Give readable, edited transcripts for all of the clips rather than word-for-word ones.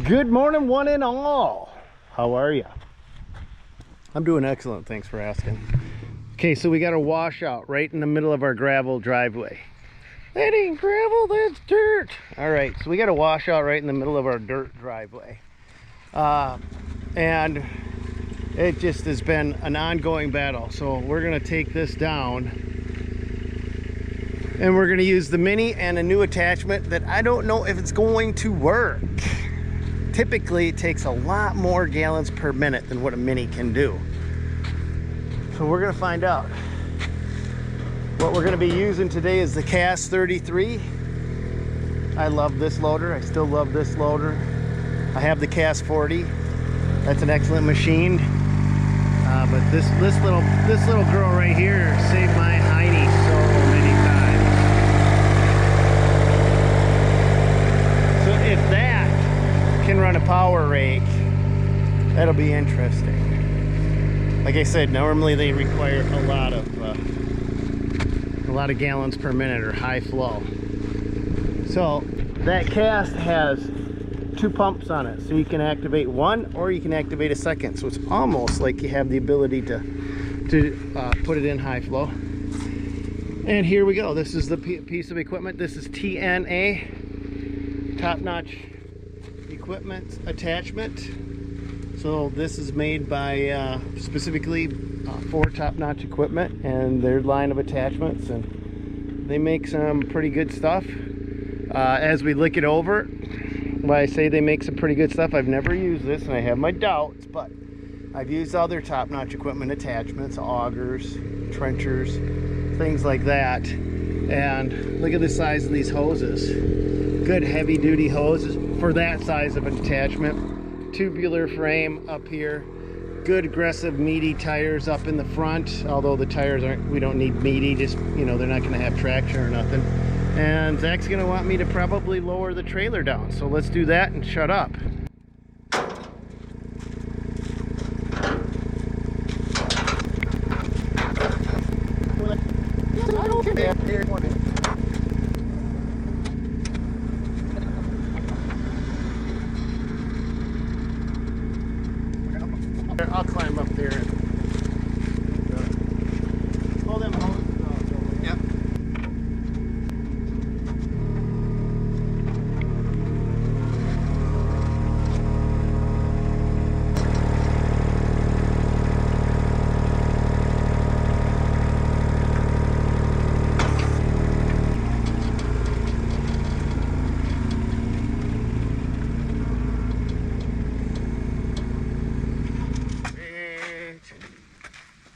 Good morning, one and all. How are you? I'm doing excellent, thanks for asking. Okay, so we got a washout right in the middle of our gravel driveway. That ain't gravel, that's dirt. All right, so we got a washout right in the middle of our dirt driveway. And it just has been an ongoing battle. So we're gonna take this down and we're gonna use the Mini and a new attachment that I don't know if it's going to work. Typically it takes a lot more gallons per minute than what a Mini can do. So we're gonna find out. What we're gonna be using today is the CAS 33. I love this loader, I still love this loader. I have the CAS 40. That's an excellent machine. But this little girl right here saved my hiney so many times. So if that can run a power rake, that'll be interesting. Like I said, normally they require a lot of gallons per minute or high flow. So that CAS has 2 pumps on it, so you can activate one or you can activate a second. So it's almost like you have the ability to put it in high flow. And here we go. This is the piece of equipment. This is TNA, top-notch equipment attachment. So this is made by specifically for top-notch equipment and their line of attachments, and they make some pretty good stuff. As we look it over, why I say they make some pretty good stuff, I've never used this and I have my doubts, but I've used other top-notch equipment attachments, augers, trenchers, things like that. And look at the size of these hoses. Good heavy-duty hoses for that size of an attachment. Tubular frame up here. Good aggressive meaty tires up in the front, although the tires aren't, we don't need meaty, just, you know, they're not going to have traction or nothing. And Zach's going to want me to probably lower the trailer down, so let's do that and shut up. I'll climb up there and pull them hoses off. Yep.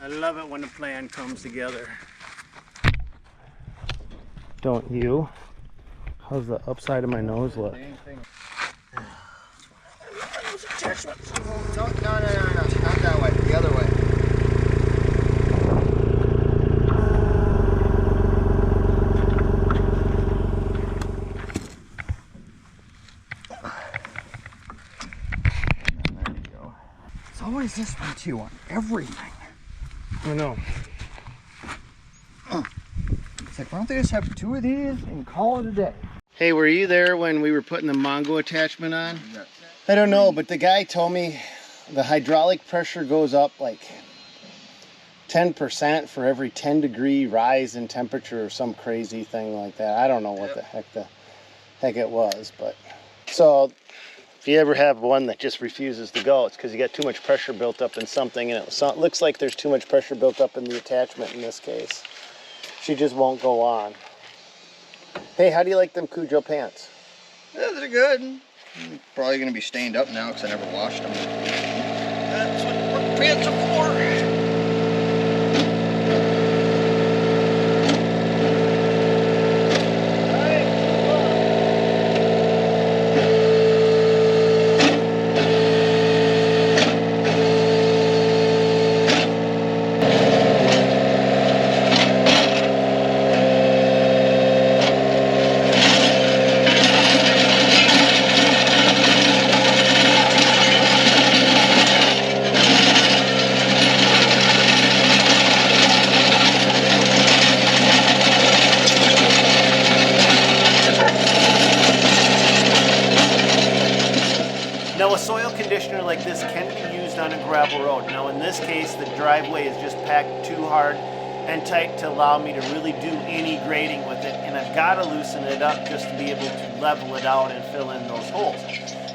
I love it when the plan comes together. Don't you? How's the upside of my nose look? No, not that way, the other way. There you go. It's always this one too on everything. I know. It's like, why don't they just have 2 of these and call it a day? Hey, were you there when we were putting the Mongo attachment on? Yeah. I don't know, but the guy told me the hydraulic pressure goes up like 10% for every 10-degree rise in temperature or some crazy thing like that. I don't know what the heck it was, but so if you ever have one that just refuses to go, it's because you got too much pressure built up in something, and it looks like there's too much pressure built up in the attachment in this case. She just won't go on. Hey, how do you like them Cujo pants? Yeah, they're good. Probably going to be stained up now because I never washed them. That's what work pants are for. like this can be used on a gravel road. Now in this case, the driveway is just packed too hard and tight to allow me to really do any grading with it, and I've got to loosen it up just to be able to level it out and fill in those holes.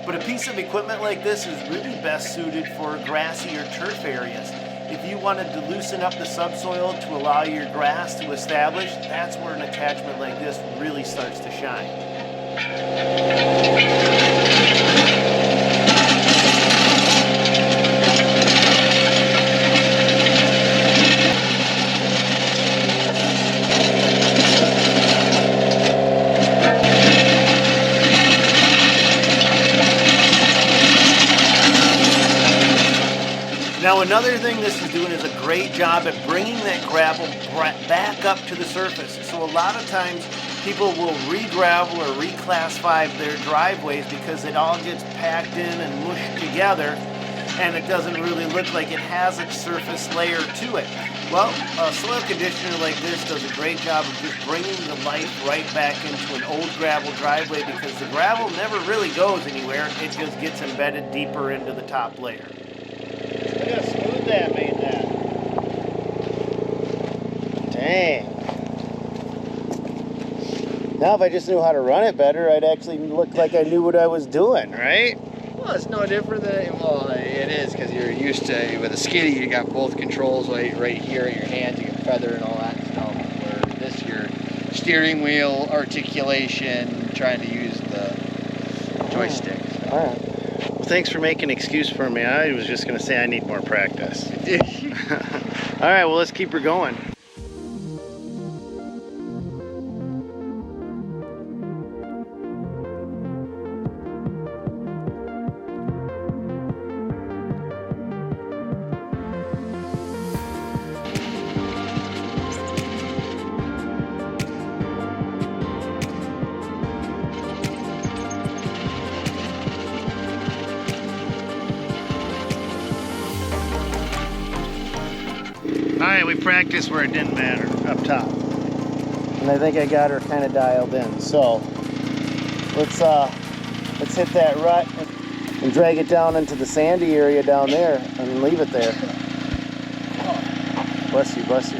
But a piece of equipment like this is really best suited for grassy or turf areas. If you wanted to loosen up the subsoil to allow your grass to establish, that's where an attachment like this really starts to shine. Now another thing this is doing is a great job at bringing that gravel back up to the surface. So a lot of times people will re-gravel or reclassify their driveways because it all gets packed in and mushed together and it doesn't really look like it has a surface layer to it. Well, a soil conditioner like this does a great job of just bringing the life right back into an old gravel driveway because the gravel never really goes anywhere, it just gets embedded deeper into the top layer. Look how smooth that made that. Dang. Now if I just knew how to run it better, I'd actually look like I knew what I was doing, right? Well, it's no different than, well, it is because you're used to, with a skiddy, you got both controls right here in your hands, you can feather and all that stuff. Where this, your steering wheel, articulation, trying to use the joystick. So. All right. Well, thanks for making an excuse for me. I was just going to say I need more practice. All right, well, let's keep her going. Alright, we practiced where it didn't matter, up top. And I think I got her kind of dialed in. So, let's hit that rut and drag it down into the sandy area down there and leave it there. Bless you, bless you.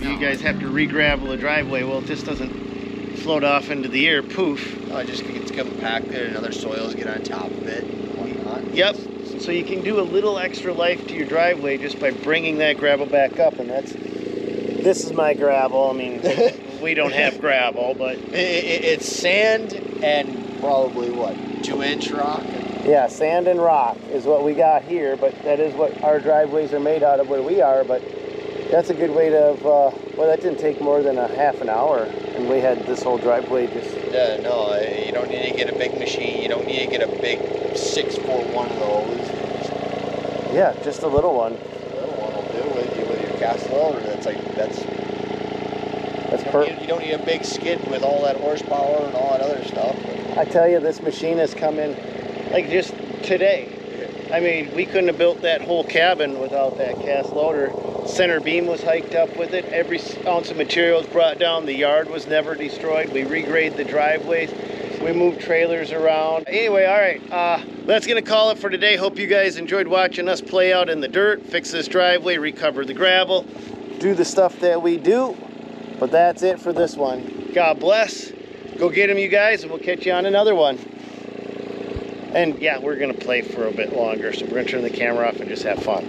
You guys have to re-gravel the driveway. Well, it just doesn't float off into the air, poof. No, it just gets compacted and other soils get on top of it and whatnot. Yep. So you can do a little extra life to your driveway just by bringing that gravel back up, and this is my gravel. I mean, we don't have gravel, but it's sand and probably what, 2-inch rock? Yeah, sand and rock is what we got here, but that is what our driveways are made out of where we are. But that's a good way to, well, that didn't take more than a half an hour, and we had this whole driveway just... Yeah, no, you don't need to get a big machine. You don't need to get a big 641 of those. Yeah, just a little one. A little one will do with your cast loader. That's perfect. You don't need a big skid with all that horsepower and all that other stuff. I tell you, this machine has come in, like just today. I mean, we couldn't have built that whole cabin without that cast loader. Center beam was hiked up with it. Every ounce of material was brought down. The yard was never destroyed. We regraded the driveways. We moved trailers around. Anyway, all right, that's gonna call it for today. Hope you guys enjoyed watching us play out in the dirt, fix this driveway, recover the gravel, do the stuff that we do. But that's it for this one. God bless. Go get them, you guys, and we'll catch you on another one. And yeah, we're gonna play for a bit longer, so we're gonna turn the camera off and just have fun.